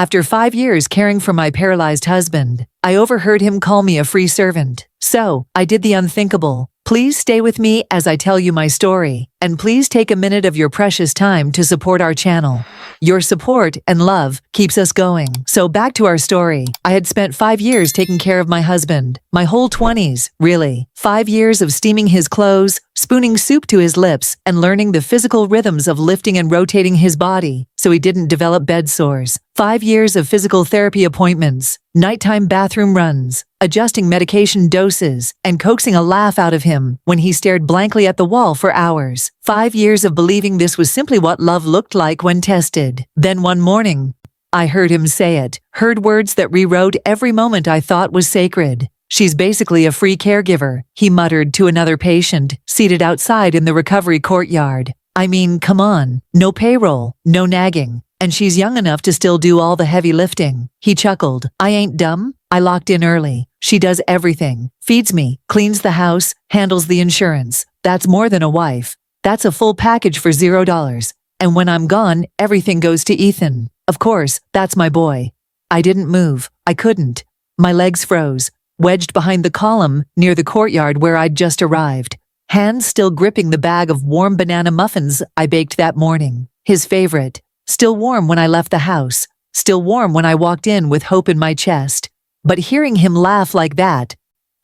After 5 years caring for my paralyzed husband, I overheard him call me a free servant. So, I did the unthinkable. Please stay with me as I tell you my story, and please take a minute of your precious time to support our channel. Your support and love keeps us going. So back to our story. I had spent 5 years taking care of my husband. My whole 20s, really. 5 years of steaming his clothes, spooning soup to his lips, and learning the physical rhythms of lifting and rotating his body so he didn't develop bed sores. 5 years of physical therapy appointments, nighttime bathroom runs, adjusting medication doses, and coaxing a laugh out of him when he stared blankly at the wall for hours. 5 years of believing this was simply what love looked like when tested. Then one morning, I heard him say it, heard words that rewrote every moment I thought was sacred. "She's basically a free caregiver," he muttered to another patient, seated outside in the recovery courtyard. "I mean, come on, no payroll, no nagging. And she's young enough to still do all the heavy lifting." He chuckled. "I ain't dumb. I locked in early. She does everything. Feeds me, cleans the house, handles the insurance. That's more than a wife. That's a full package for $0. And when I'm gone, everything goes to Ethan. Of course, that's my boy." I didn't move. I couldn't. My legs froze, wedged behind the column near the courtyard where I'd just arrived, hands still gripping the bag of warm banana muffins I baked that morning. His favorite. Still warm when I left the house. Still warm when I walked in with hope in my chest. But hearing him laugh like that,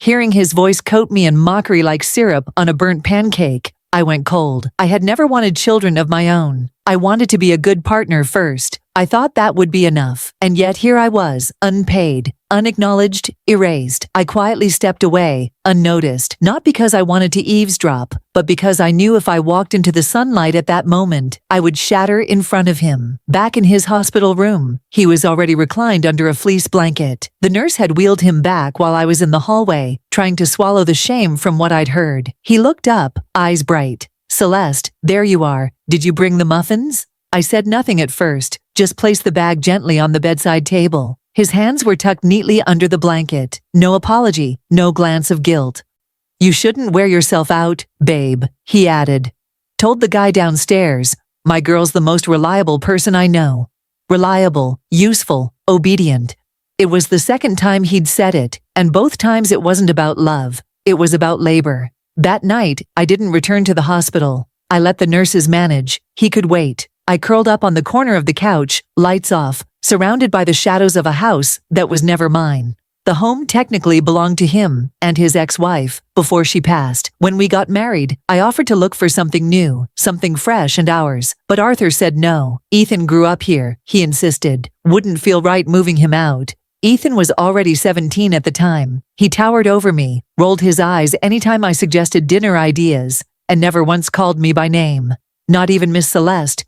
hearing his voice coat me in mockery like syrup on a burnt pancake, I went cold. I had never wanted children of my own. I wanted to be a good partner first. I thought that would be enough. And yet here I was, unpaid, unacknowledged, erased. I quietly stepped away, unnoticed, not because I wanted to eavesdrop, but because I knew if I walked into the sunlight at that moment, I would shatter in front of him. Back in his hospital room, he was already reclined under a fleece blanket. The nurse had wheeled him back while I was in the hallway, trying to swallow the shame from what I'd heard. He looked up, eyes bright. "Celeste, there you are. Did you bring the muffins?" I said nothing at first, just placed the bag gently on the bedside table. His hands were tucked neatly under the blanket. No apology, no glance of guilt. "You shouldn't wear yourself out, babe," he added. "Told the guy downstairs, my girl's the most reliable person I know. Reliable, useful, obedient." It was the second time he'd said it, and both times it wasn't about love. It was about labor. That night, I didn't return to the hospital. I let the nurses manage. He could wait. I curled up on the corner of the couch, lights off, surrounded by the shadows of a house that was never mine. The home technically belonged to him and his ex-wife before she passed. When we got married, I offered to look for something new, something fresh and ours. But Arthur said no. Ethan grew up here, he insisted. Wouldn't feel right moving him out. Ethan was already 17 at the time. He towered over me, rolled his eyes anytime I suggested dinner ideas, and never once called me by name. Not even Miss Celeste.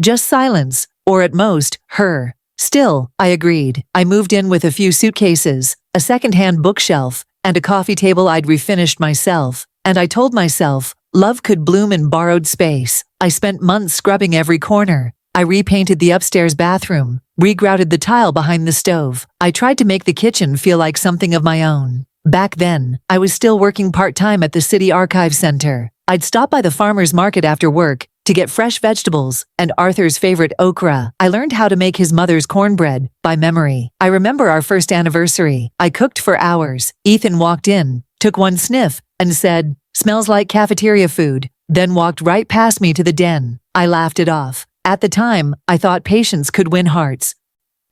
Just silence, or at most, her. Still, I agreed. I moved in with a few suitcases, a second-hand bookshelf, and a coffee table I'd refinished myself. And I told myself, love could bloom in borrowed space. I spent months scrubbing every corner. I repainted the upstairs bathroom, regrouted the tile behind the stove. I tried to make the kitchen feel like something of my own. Back then, I was still working part-time at the City Archive Center. I'd stop by the farmer's market after work to get fresh vegetables and Arthur's favorite okra. I learned how to make his mother's cornbread by memory. I remember our first anniversary. I cooked for hours. Ethan walked in, took one sniff, and said, "Smells like cafeteria food," then walked right past me to the den. I laughed it off. At the time, I thought patience could win hearts.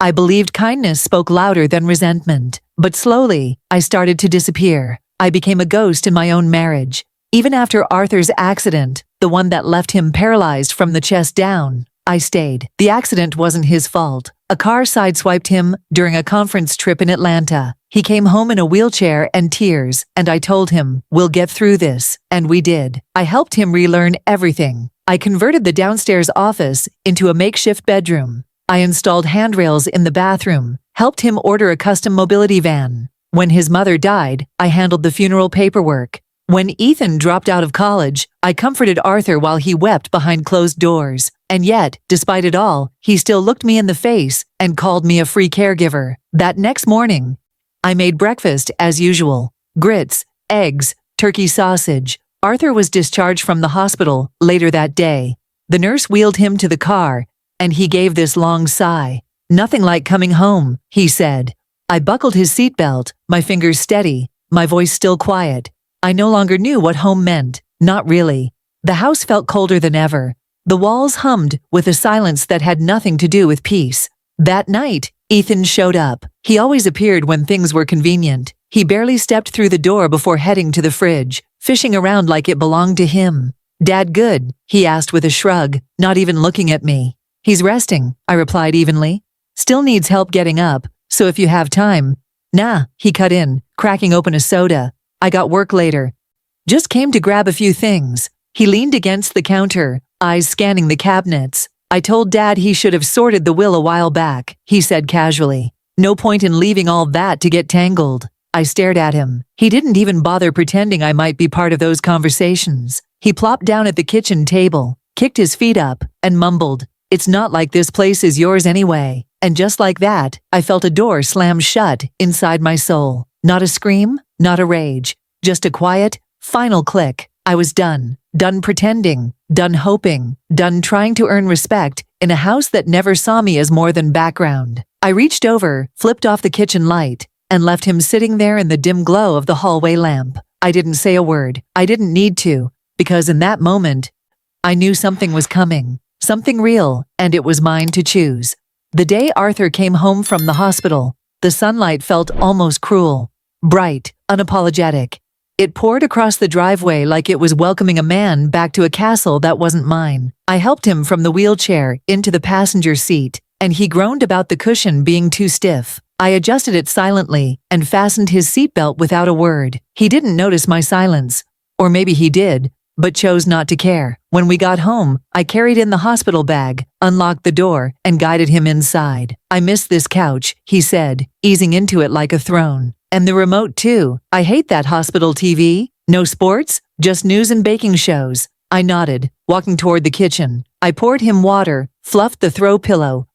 I believed kindness spoke louder than resentment. But slowly, I started to disappear. I became a ghost in my own marriage. Even after Arthur's accident, the one that left him paralyzed from the chest down, I stayed. The accident wasn't his fault. A car sideswiped him during a conference trip in Atlanta. He came home in a wheelchair and tears, and I told him, "We'll get through this." And we did. I helped him relearn everything. I converted the downstairs office into a makeshift bedroom. I installed handrails in the bathroom, helped him order a custom mobility van. When his mother died, I handled the funeral paperwork. When Ethan dropped out of college, I comforted Arthur while he wept behind closed doors. And yet, despite it all, he still looked me in the face and called me a free caregiver. That next morning, I made breakfast as usual. Grits, eggs, turkey sausage. Arthur was discharged from the hospital later that day. The nurse wheeled him to the car, and he gave this long sigh. Nothing like coming home, he said. I buckled his seatbelt, my fingers steady, my voice still quiet. I no longer knew what home meant, not really. The house felt colder than ever. The walls hummed with a silence that had nothing to do with peace. That night, Ethan showed up. He always appeared when things were convenient. He barely stepped through the door before heading to the fridge, fishing around like it belonged to him. "Dad good?" he asked with a shrug, not even looking at me. "He's resting," I replied evenly. "Still needs help getting up, so if you have time." "Nah," he cut in, cracking open a soda. "I got work later. Just came to grab a few things." He leaned against the counter, eyes scanning the cabinets. "I told Dad he should have sorted the will a while back," he said casually. "No point in leaving all that to get tangled." I stared at him. He didn't even bother pretending I might be part of those conversations. He plopped down at the kitchen table, kicked his feet up, and mumbled, "It's not like this place is yours anyway." And just like that, I felt a door slam shut inside my soul. Not a scream, not a rage, just a quiet, final click. I was done. Done pretending, done hoping, done trying to earn respect in a house that never saw me as more than background. I reached over, flipped off the kitchen light, and left him sitting there in the dim glow of the hallway lamp. I didn't say a word. I didn't need to, because in that moment, I knew something was coming, something real, and it was mine to choose. The day Arthur came home from the hospital, the sunlight felt almost cruel, bright, unapologetic. It poured across the driveway like it was welcoming a man back to a castle that wasn't mine. I helped him from the wheelchair into the passenger seat, and he groaned about the cushion being too stiff. I adjusted it silently and fastened his seatbelt without a word. He didn't notice my silence, or maybe he did, but chose not to care. When we got home, I carried in the hospital bag, unlocked the door, and guided him inside. "I miss this couch," he said, easing into it like a throne. "And the remote too. I hate that hospital TV. No sports, just news and baking shows." I nodded, walking toward the kitchen. I poured him water, fluffed the throw pillow,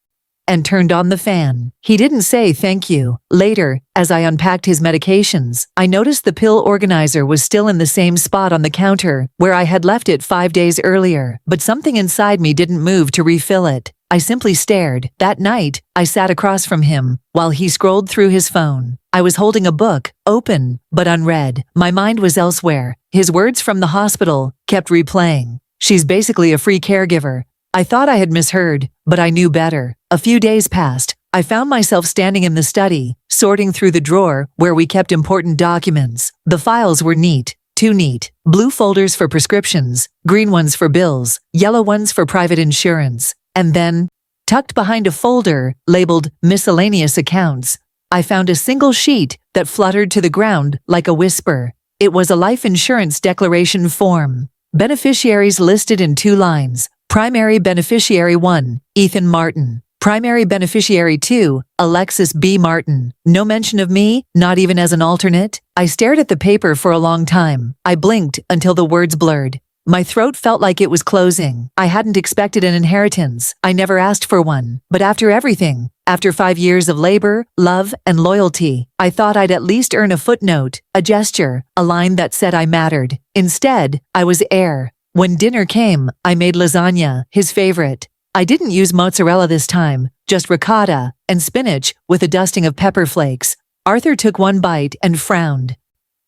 and turned on the fan. He didn't say thank you. Later, as I unpacked his medications, I noticed the pill organizer was still in the same spot on the counter where I had left it 5 days earlier, but something inside me didn't move to refill it. I simply stared. That night, I sat across from him while he scrolled through his phone. I was holding a book, open, but unread. My mind was elsewhere. His words from the hospital kept replaying. "She's basically a free caregiver." I thought I had misheard, but I knew better. A few days passed. I found myself standing in the study, sorting through the drawer where we kept important documents. The files were neat, too neat. Blue folders for prescriptions, green ones for bills, yellow ones for private insurance. And then, tucked behind a folder labeled Miscellaneous Accounts, I found a single sheet that fluttered to the ground like a whisper. It was a life insurance declaration form. Beneficiaries listed in 2 lines. Primary Beneficiary 1, Ethan Martin. Primary Beneficiary 2, Alexis B. Martin. No mention of me, not even as an alternate. I stared at the paper for a long time. I blinked until the words blurred. My throat felt like it was closing. I hadn't expected an inheritance. I never asked for one. But after everything, after 5 years of labor, love, and loyalty, I thought I'd at least earn a footnote, a gesture, a line that said I mattered. Instead, I was heir. When dinner came, I made lasagna, his favorite. I didn't use mozzarella this time, just ricotta and spinach with a dusting of pepper flakes. Arthur took one bite and frowned.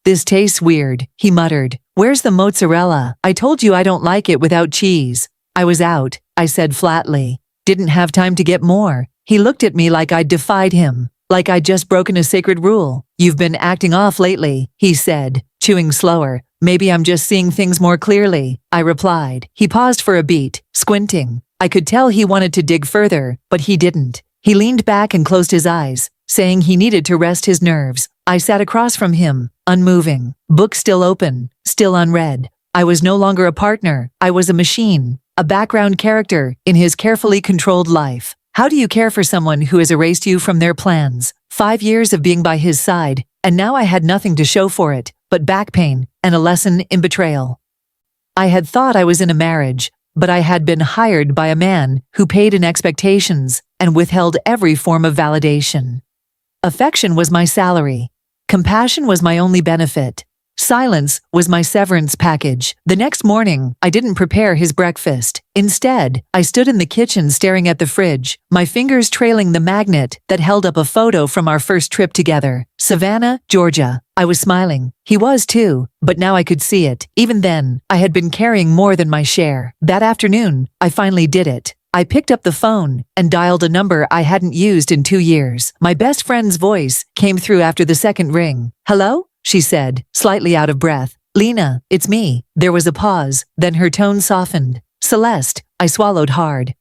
"This tastes weird," he muttered. "Where's the mozzarella? I told you I don't like it without cheese." "I was out," I said flatly. "Didn't have time to get more." He looked at me like I'd defied him, like I'd just broken a sacred rule. "You've been acting off lately," he said, chewing slower. "Maybe I'm just seeing things more clearly," I replied. He paused for a beat, squinting. I could tell he wanted to dig further, but he didn't. He leaned back and closed his eyes, saying he needed to rest his nerves. I sat across from him, unmoving, book still open, still unread. I was no longer a partner. I was a machine, a background character in his carefully controlled life. How do you care for someone who has erased you from their plans? 5 years of being by his side, and now I had nothing to show for it, but back pain and a lesson in betrayal. I had thought I was in a marriage, but I had been hired by a man who paid in expectations and withheld every form of validation. Affection was my salary. Compassion was my only benefit. Silence was my severance package. The next morning, I didn't prepare his breakfast. Instead, I stood in the kitchen staring at the fridge, my fingers trailing the magnet that held up a photo from our first trip together. Savannah, Georgia. I was smiling. He was too, but now I could see it. Even then, I had been carrying more than my share. That afternoon, I finally did it. I picked up the phone and dialed a number I hadn't used in 2 years. My best friend's voice came through after the second ring. "Hello?" she said, slightly out of breath. "Lena, it's me." There was a pause, then her tone softened. "Celeste." I swallowed hard.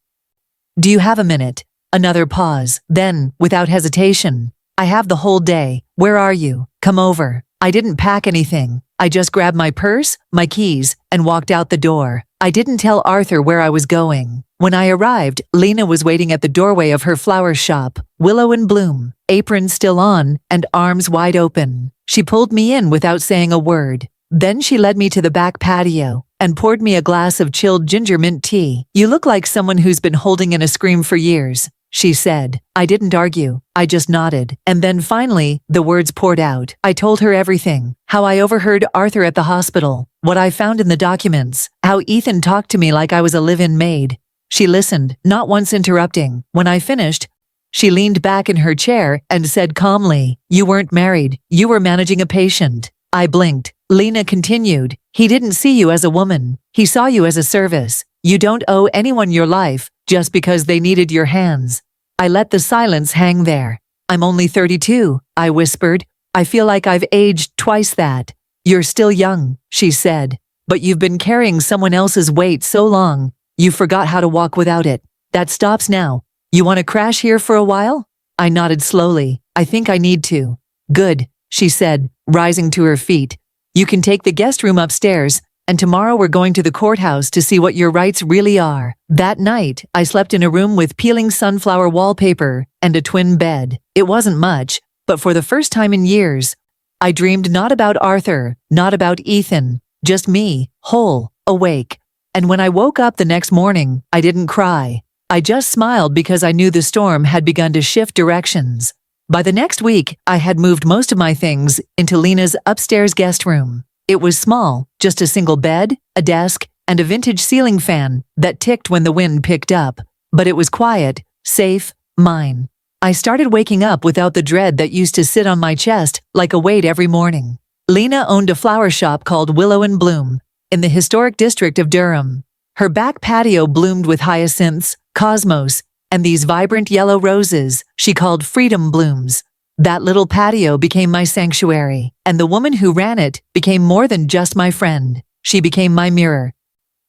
"Do you have a minute?" Another pause, then, without hesitation. "I have the whole day. Where are you? Come over." I didn't pack anything. I just grabbed my purse, my keys, and walked out the door. I didn't tell Arthur where I was going. When I arrived, Lena was waiting at the doorway of her flower shop, willow in bloom, apron still on, and arms wide open. She pulled me in without saying a word. Then she led me to the back patio and poured me a glass of chilled ginger mint tea. "You look like someone who's been holding in a scream for years," she said. I didn't argue. I just nodded. And then finally, the words poured out. I told her everything. How I overheard Arthur at the hospital, what I found in the documents, how Ethan talked to me like I was a live-in maid. She listened, not once interrupting. When I finished, she leaned back in her chair and said calmly, "You weren't married. You were managing a patient." I blinked. Lena continued, "He didn't see you as a woman. He saw you as a service. You don't owe anyone your life just because they needed your hands." I let the silence hang there. "I'm only 32, I whispered. "I feel like I've aged twice that." "You're still young," she said. "But you've been carrying someone else's weight so long, you forgot how to walk without it. That stops now. You want to crash here for a while?" I nodded slowly. "I think I need to." "Good," she said, rising to her feet. "You can take the guest room upstairs, and tomorrow we're going to the courthouse to see what your rights really are." That night, I slept in a room with peeling sunflower wallpaper and a twin bed. It wasn't much, but for the first time in years, I dreamed not about Arthur, not about Ethan, just me, whole, awake. And when I woke up the next morning, I didn't cry. I just smiled because I knew the storm had begun to shift directions. By the next week, I had moved most of my things into Lena's upstairs guest room. It was small, just a single bed, a desk, and a vintage ceiling fan that ticked when the wind picked up. But it was quiet, safe, mine. I started waking up without the dread that used to sit on my chest like a weight every morning. Lena owned a flower shop called Willow in Bloom in the historic district of Durham. Her back patio bloomed with hyacinths, cosmos, and these vibrant yellow roses she called freedom blooms. That little patio became my sanctuary, and the woman who ran it became more than just my friend. She became my mirror.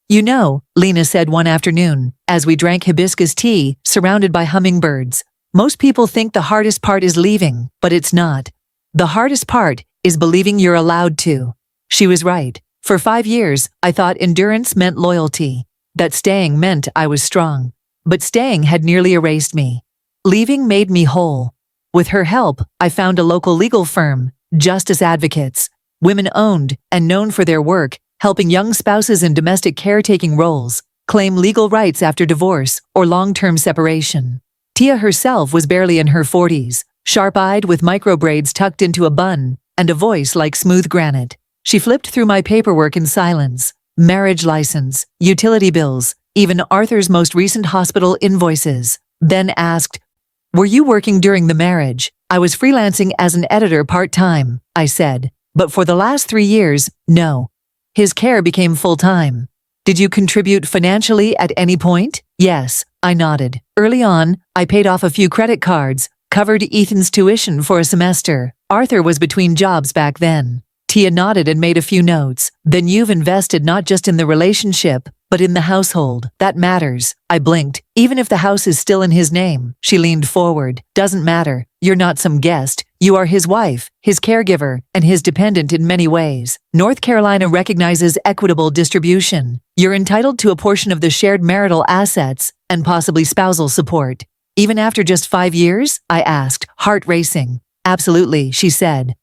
"You know," Lena said one afternoon, as we drank hibiscus tea surrounded by hummingbirds, "most people think the hardest part is leaving, but it's not. The hardest part is believing you're allowed to." She was right. For 5 years, I thought endurance meant loyalty, that staying meant I was strong. But staying had nearly erased me. Leaving made me whole. With her help, I found a local legal firm, Justice Advocates, women-owned and known for their work, helping young spouses in domestic caretaking roles claim legal rights after divorce or long-term separation. Tia herself was barely in her 40s, sharp-eyed with microbraids tucked into a bun and a voice like smooth granite. She flipped through my paperwork in silence: marriage license, utility bills, even Arthur's most recent hospital invoices. Then asked, "Were you working during the marriage?" "I was freelancing as an editor part-time," I said. "But for the last 3 years, no." His care became full-time. "Did you contribute financially at any point?" "Yes," I nodded. "Early on, I paid off a few credit cards, covered Ethan's tuition for a semester. Arthur was between jobs back then." Tia nodded and made a few notes. "Then you've invested not just in the relationship, but in the household. That matters." I blinked. "Even if the house is still in his name." She leaned forward. "Doesn't matter. You're not some guest. You are his wife, his caregiver, and his dependent in many ways. North Carolina recognizes equitable distribution. You're entitled to a portion of the shared marital assets and possibly spousal support." "Even after just 5 years?" I asked, heart racing. "Absolutely," she said.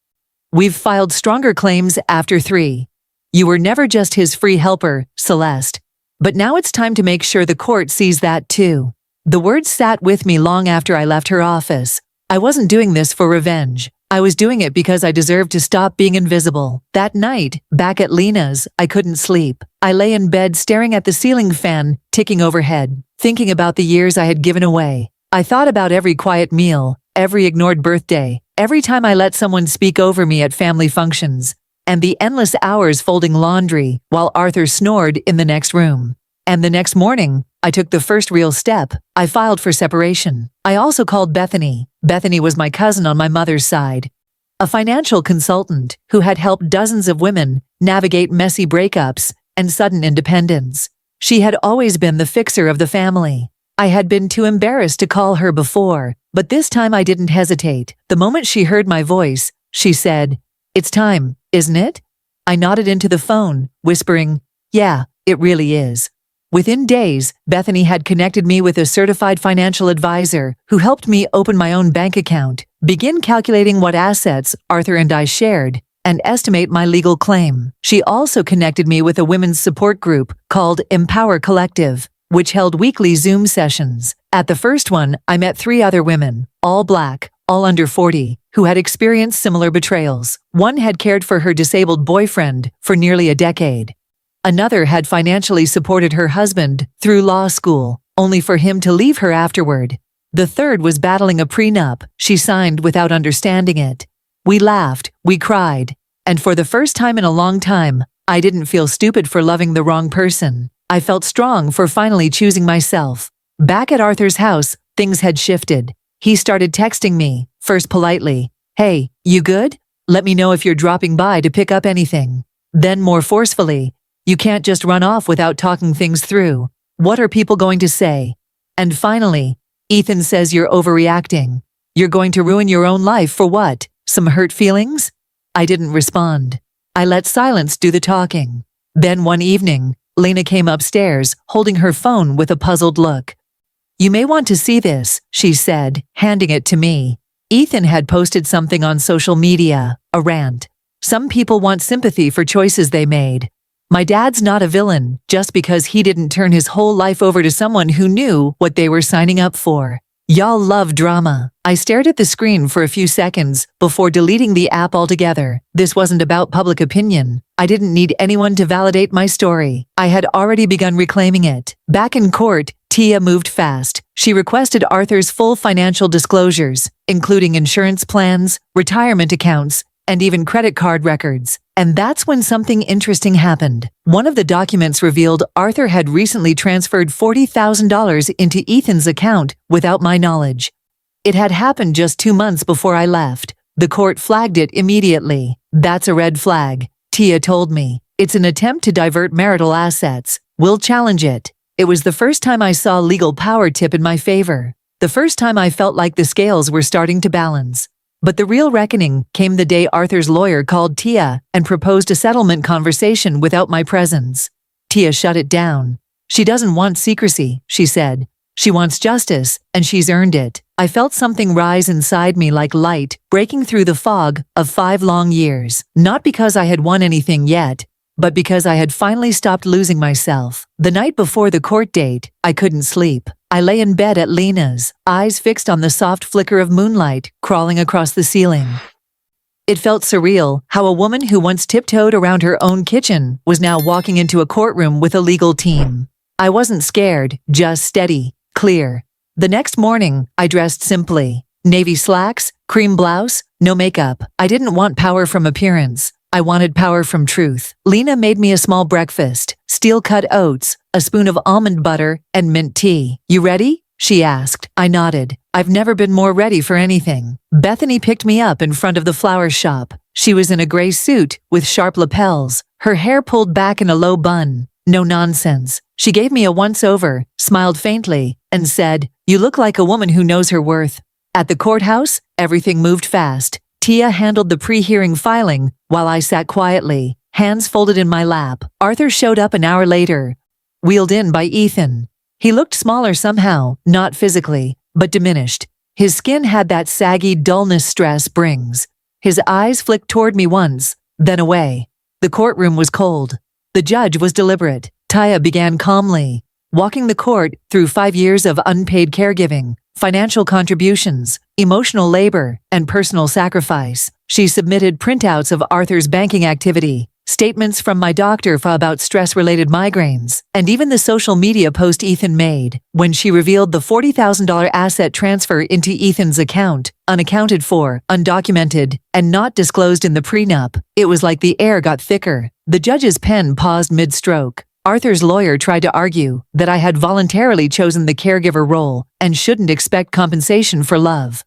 "We've filed stronger claims after 3. You were never just his free helper, Celeste. But now it's time to make sure the court sees that too." The words sat with me long after I left her office. I wasn't doing this for revenge. I was doing it because I deserved to stop being invisible. That night, back at Lena's, I couldn't sleep. I lay in bed staring at the ceiling fan ticking overhead, thinking about the years I had given away. I thought about every quiet meal, every ignored birthday, every time I let someone speak over me at family functions, and the endless hours folding laundry while Arthur snored in the next room. And the next morning, I took the first real step. I filed for separation. I also called Bethany. Bethany was my cousin on my mother's side, a financial consultant who had helped dozens of women navigate messy breakups and sudden independence. She had always been the fixer of the family. I had been too embarrassed to call her before, but this time I didn't hesitate. The moment she heard my voice, she said, "It's time, isn't it?" I nodded into the phone, whispering, "Yeah, it really is." Within days, Bethany had connected me with a certified financial advisor who helped me open my own bank account, begin calculating what assets Arthur and I shared, and estimate my legal claim. She also connected me with a women's support group called Empower Collective, which held weekly Zoom sessions. At the first one, I met 3 other women, all Black, all under 40, who had experienced similar betrayals. One had cared for her disabled boyfriend for nearly a decade. Another had financially supported her husband through law school, only for him to leave her afterward. The third was battling a prenup she signed without understanding it. We laughed, we cried, and for the first time in a long time, I didn't feel stupid for loving the wrong person. I felt strong for finally choosing myself. Back at Arthur's house, things had shifted. He started texting me, first politely, "Hey, you good? Let me know if you're dropping by to pick up anything." Then more forcefully, "You can't just run off without talking things through. What are people going to say?" And finally, "Ethan says you're overreacting. You're going to ruin your own life for what? Some hurt feelings?" I didn't respond. I let silence do the talking. Then one evening, Lena came upstairs, holding her phone with a puzzled look. "You may want to see this," she said, handing it to me. Ethan had posted something on social media, a rant. "Some people want sympathy for choices they made. My dad's not a villain just because he didn't turn his whole life over to someone who knew what they were signing up for. Y'all love drama." I stared at the screen for a few seconds before deleting the app altogether. This wasn't about public opinion. I didn't need anyone to validate my story. I had already begun reclaiming it. Back in court, Tia moved fast. She requested Arthur's full financial disclosures, including insurance plans, retirement accounts, and even credit card records. And that's when something interesting happened. One of the documents revealed Arthur had recently transferred $40,000 into Ethan's account without my knowledge. It had happened just 2 months before I left. The court flagged it immediately. "That's a red flag," Tia told me. "It's an attempt to divert marital assets. We'll challenge it." It was the first time I saw legal power tip in my favor. The first time I felt like the scales were starting to balance. But the real reckoning came the day Arthur's lawyer called Tia and proposed a settlement conversation without my presence. Tia shut it down. "She doesn't want secrecy," she said. "She wants justice, and she's earned it." I felt something rise inside me like light, breaking through the fog of 5 long years. Not because I had won anything yet, but because I had finally stopped losing myself. The night before the court date, I couldn't sleep. I lay in bed at Lena's, eyes fixed on the soft flicker of moonlight crawling across the ceiling. It felt surreal how a woman who once tiptoed around her own kitchen was now walking into a courtroom with a legal team. I wasn't scared, just steady, clear. The next morning, I dressed simply. Navy slacks, cream blouse, no makeup. I didn't want power from appearance. I wanted power from truth. Lena made me a small breakfast, steel-cut oats, a spoon of almond butter, and mint tea. "You ready?" she asked. I nodded. I've never been more ready for anything. Bethany picked me up in front of the flower shop. She was in a gray suit with sharp lapels, her hair pulled back in a low bun. No nonsense. She gave me a once-over, smiled faintly, and said, "You look like a woman who knows her worth." At the courthouse, everything moved fast. Tia handled the pre-hearing filing while I sat quietly, hands folded in my lap. Arthur showed up an hour later, wheeled in by Ethan. He looked smaller somehow, not physically, but diminished. His skin had that saggy dullness stress brings. His eyes flicked toward me once, then away. The courtroom was cold. The judge was deliberate. Tia began calmly, walking the court through 5 years of unpaid caregiving, financial contributions, emotional labor, and personal sacrifice. She submitted printouts of Arthur's banking activity, statements from my doctor about stress-related migraines, and even the social media post Ethan made when she revealed the $40,000 asset transfer into Ethan's account, unaccounted for, undocumented, and not disclosed in the prenup. It was like the air got thicker. The judge's pen paused mid-stroke. Arthur's lawyer tried to argue that I had voluntarily chosen the caregiver role and shouldn't expect compensation for love.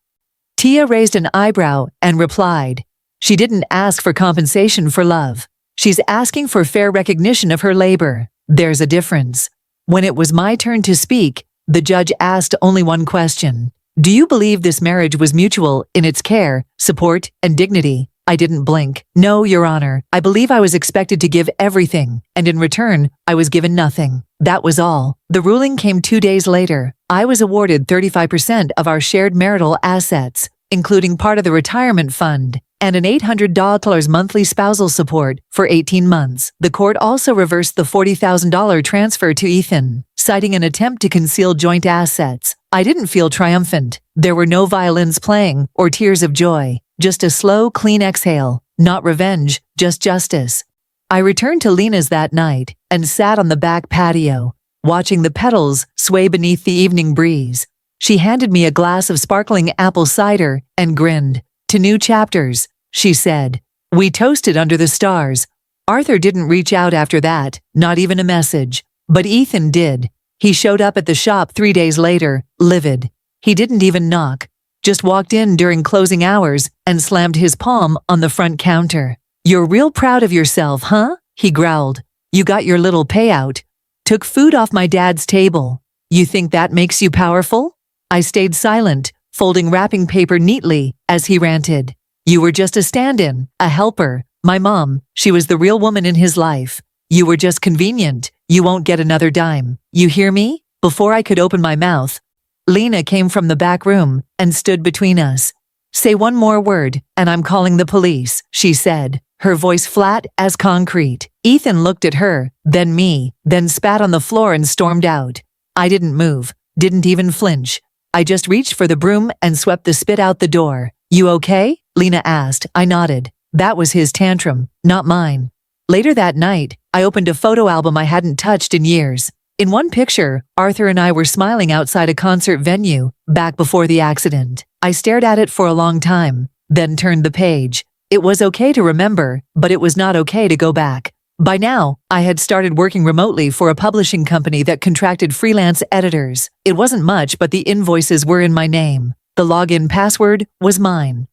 Tia raised an eyebrow and replied, "She didn't ask for compensation for love. She's asking for fair recognition of her labor. There's a difference." When it was my turn to speak, the judge asked only one question. "Do you believe this marriage was mutual in its care, support, and dignity?" I didn't blink. "No, Your Honor. I believe I was expected to give everything, and in return, I was given nothing. That was all." The ruling came 2 days later. I was awarded 35% of our shared marital assets, including part of the retirement fund, and an $800 monthly spousal support for 18 months. The court also reversed the $40,000 transfer to Ethan, citing an attempt to conceal joint assets. I didn't feel triumphant. There were no violins playing or tears of joy, just a slow, clean exhale. Not revenge, just justice. I returned to Lena's that night and sat on the back patio, watching the petals sway beneath the evening breeze. She handed me a glass of sparkling apple cider and grinned. "To new chapters," she said. We toasted under the stars. Arthur didn't reach out after that, not even a message. But Ethan did. He showed up at the shop 3 days later, livid. He didn't even knock, just walked in during closing hours and slammed his palm on the front counter. "You're real proud of yourself, huh?" he growled. "You got your little payout. Took food off my dad's table. You think that makes you powerful?" I stayed silent, folding wrapping paper neatly as he ranted. "You were just a stand-in, a helper. My mom, she was the real woman in his life. You were just convenient. You won't get another dime. You hear me?" Before I could open my mouth, Lena came from the back room and stood between us. "Say one more word, and I'm calling the police," she said, her voice flat as concrete. Ethan looked at her, then me, then spat on the floor and stormed out. I didn't move, didn't even flinch. I just reached for the broom and swept the spit out the door. "You okay?" Lena asked. I nodded. That was his tantrum, not mine. Later that night, I opened a photo album I hadn't touched in years. In one picture, Arthur and I were smiling outside a concert venue, back before the accident. I stared at it for a long time, then turned the page. It was okay to remember, but it was not okay to go back. By now, I had started working remotely for a publishing company that contracted freelance editors. It wasn't much, but the invoices were in my name. The login password was mine.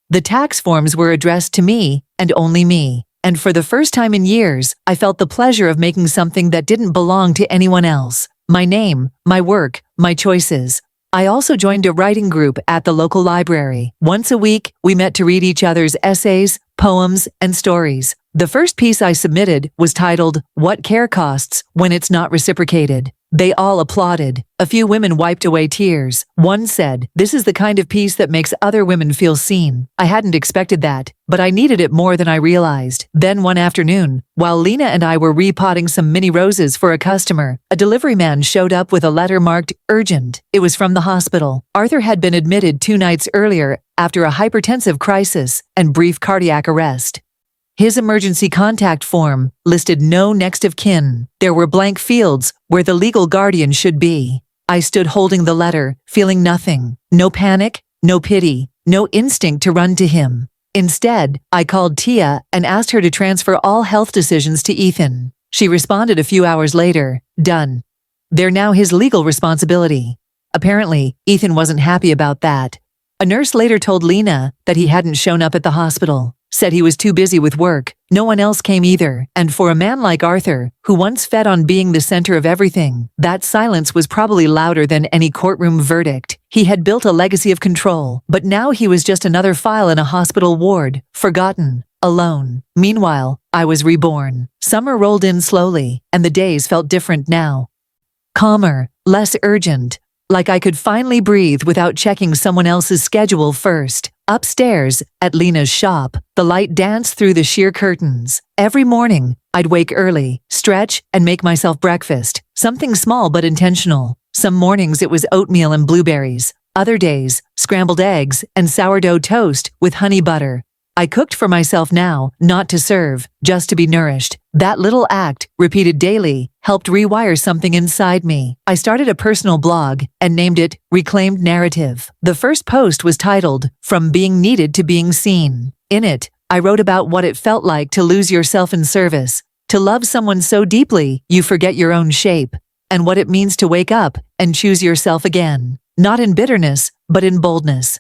The tax forms were addressed to me, and only me. And for the first time in years, I felt the pleasure of making something that didn't belong to anyone else. My name, my work, my choices. I also joined a writing group at the local library. Once a week, we met to read each other's essays, poems, and stories. The first piece I submitted was titled, "What Care Costs When It's Not Reciprocated." They all applauded. A few women wiped away tears. One said, "This is the kind of piece that makes other women feel seen." I hadn't expected that, but I needed it more than I realized. Then one afternoon, while Lena and I were repotting some mini roses for a customer, a delivery man showed up with a letter marked urgent. It was from the hospital. Arthur had been admitted 2 nights earlier after a hypertensive crisis and brief cardiac arrest. His emergency contact form listed no next of kin. There were blank fields where the legal guardian should be. I stood holding the letter, feeling nothing. No panic, no pity, no instinct to run to him. Instead, I called Tia and asked her to transfer all health decisions to Ethan. She responded a few hours later, "Done. They're now his legal responsibility." Apparently, Ethan wasn't happy about that. A nurse later told Lena that he hadn't shown up at the hospital. Said he was too busy with work. No one else came either. And for a man like Arthur, who once fed on being the center of everything, that silence was probably louder than any courtroom verdict. He had built a legacy of control, but now he was just another file in a hospital ward, forgotten, alone. Meanwhile, I was reborn. Summer rolled in slowly, and the days felt different now. Calmer, less urgent, like I could finally breathe without checking someone else's schedule first. Upstairs, at Lena's shop, the light danced through the sheer curtains. Every morning, I'd wake early, stretch, and make myself breakfast. Something small but intentional. Some mornings it was oatmeal and blueberries. Other days, scrambled eggs and sourdough toast with honey butter. I cooked for myself now, not to serve, just to be nourished. That little act, repeated daily, helped rewire something inside me. I started a personal blog and named it Reclaimed Narrative. The first post was titled, From Being Needed to Being Seen. In it, I wrote about what it felt like to lose yourself in service, to love someone so deeply you forget your own shape, and what it means to wake up and choose yourself again, not in bitterness, but in boldness.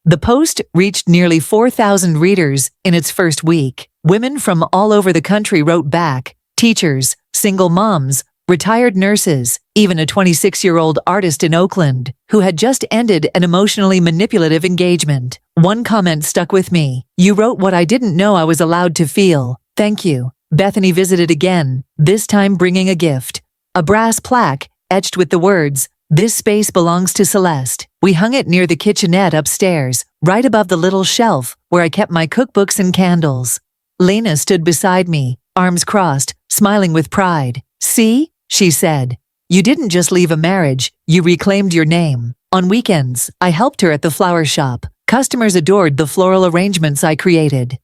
The post reached nearly 4,000 readers in its first week. Women from all over the country wrote back, teachers, single moms, retired nurses, even a 26-year-old artist in Oakland who had just ended an emotionally manipulative engagement. One comment stuck with me. You wrote what I didn't know I was allowed to feel. Thank you. Bethany visited again, this time bringing a gift. A brass plaque, etched with the words, "This space belongs to Celeste." We hung it near the kitchenette upstairs, right above the little shelf where I kept my cookbooks and candles. Lena stood beside me, arms crossed, smiling with pride. "See?" she said. "You didn't just leave a marriage, you reclaimed your name." On weekends, I helped her at the flower shop. Customers adored the floral arrangements I created.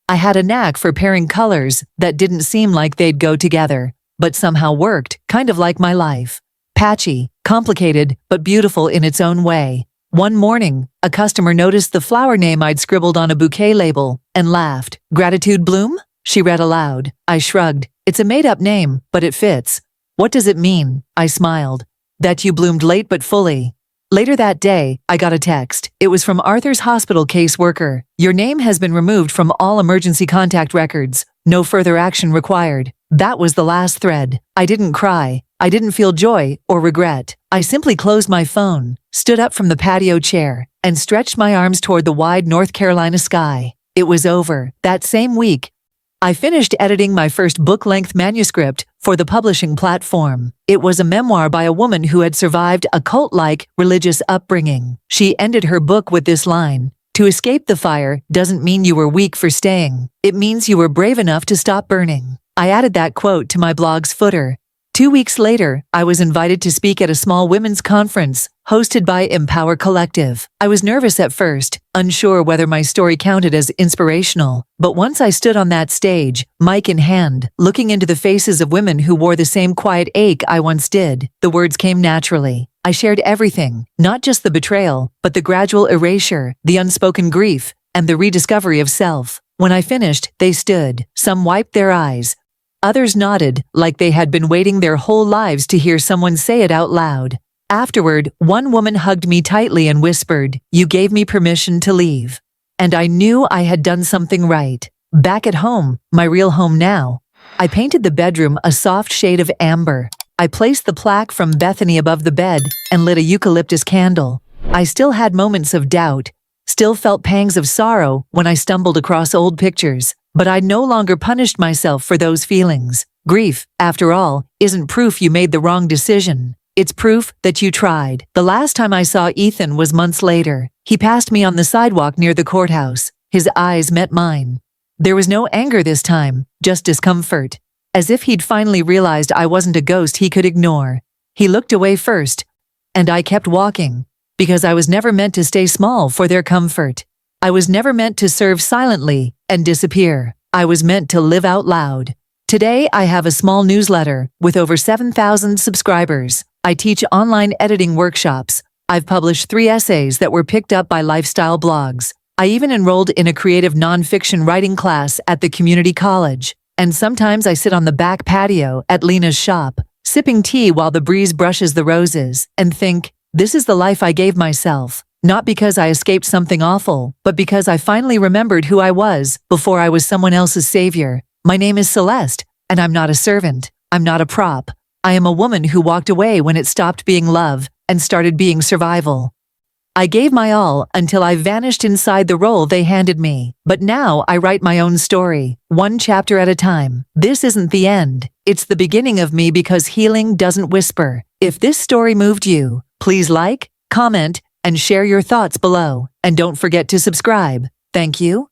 I had a knack for pairing colors that didn't seem like they'd go together, but somehow worked, kind of like my life. Patchy, complicated, but beautiful in its own way. One morning, a customer noticed the flower name I'd scribbled on a bouquet label and laughed. "Gratitude Bloom?" she read aloud. I shrugged. "It's a made-up name, but it fits." "What does it mean?" I smiled. "That you bloomed late but fully." Later that day, I got a text. It was from Arthur's hospital caseworker. "Your name has been removed from all emergency contact records. No further action required." That was the last thread. I didn't cry. I didn't feel joy or regret. I simply closed my phone, stood up from the patio chair, and stretched my arms toward the wide North Carolina sky. It was over. That same week, I finished editing my first book-length manuscript for the publishing platform. It was a memoir by a woman who had survived a cult-like religious upbringing. She ended her book with this line, "To escape the fire doesn't mean you were weak for staying. It means you were brave enough to stop burning." I added that quote to my blog's footer. 2 weeks later, I was invited to speak at a small women's conference hosted by Empower Collective. I was nervous at first, unsure whether my story counted as inspirational. But once I stood on that stage, mic in hand, looking into the faces of women who wore the same quiet ache I once did, the words came naturally. I shared everything, not just the betrayal, but the gradual erasure, the unspoken grief, and the rediscovery of self. When I finished, they stood. Some wiped their eyes. Others nodded, like they had been waiting their whole lives to hear someone say it out loud. Afterward, one woman hugged me tightly and whispered, "You gave me permission to leave." And I knew I had done something right. Back at home, my real home now, I painted the bedroom a soft shade of amber. I placed the plaque from Bethany above the bed and lit a eucalyptus candle. I still had moments of doubt, still felt pangs of sorrow when I stumbled across old pictures. But I no longer punished myself for those feelings. Grief, after all, isn't proof you made the wrong decision. It's proof that you tried. The last time I saw Ethan was months later. He passed me on the sidewalk near the courthouse. His eyes met mine. There was no anger this time, just discomfort. As if he'd finally realized I wasn't a ghost he could ignore. He looked away first, and I kept walking, because I was never meant to stay small for their comfort. I was never meant to serve silently and disappear. I was meant to live out loud. Today, I have a small newsletter with over 7,000 subscribers. I teach online editing workshops. I've published 3 essays that were picked up by lifestyle blogs. I even enrolled in a creative nonfiction writing class at the community college. And sometimes I sit on the back patio at Lena's shop, sipping tea while the breeze brushes the roses, and think, this is the life I gave myself. Not because I escaped something awful, but because I finally remembered who I was before I was someone else's savior. My name is Celeste, and I'm not a servant. I'm not a prop. I am a woman who walked away when it stopped being love and started being survival. I gave my all until I vanished inside the role they handed me. But now I write my own story, one chapter at a time. This isn't the end. It's the beginning of me because healing doesn't whisper. If this story moved you, please like, comment, and share your thoughts below. And don't forget to subscribe. Thank you.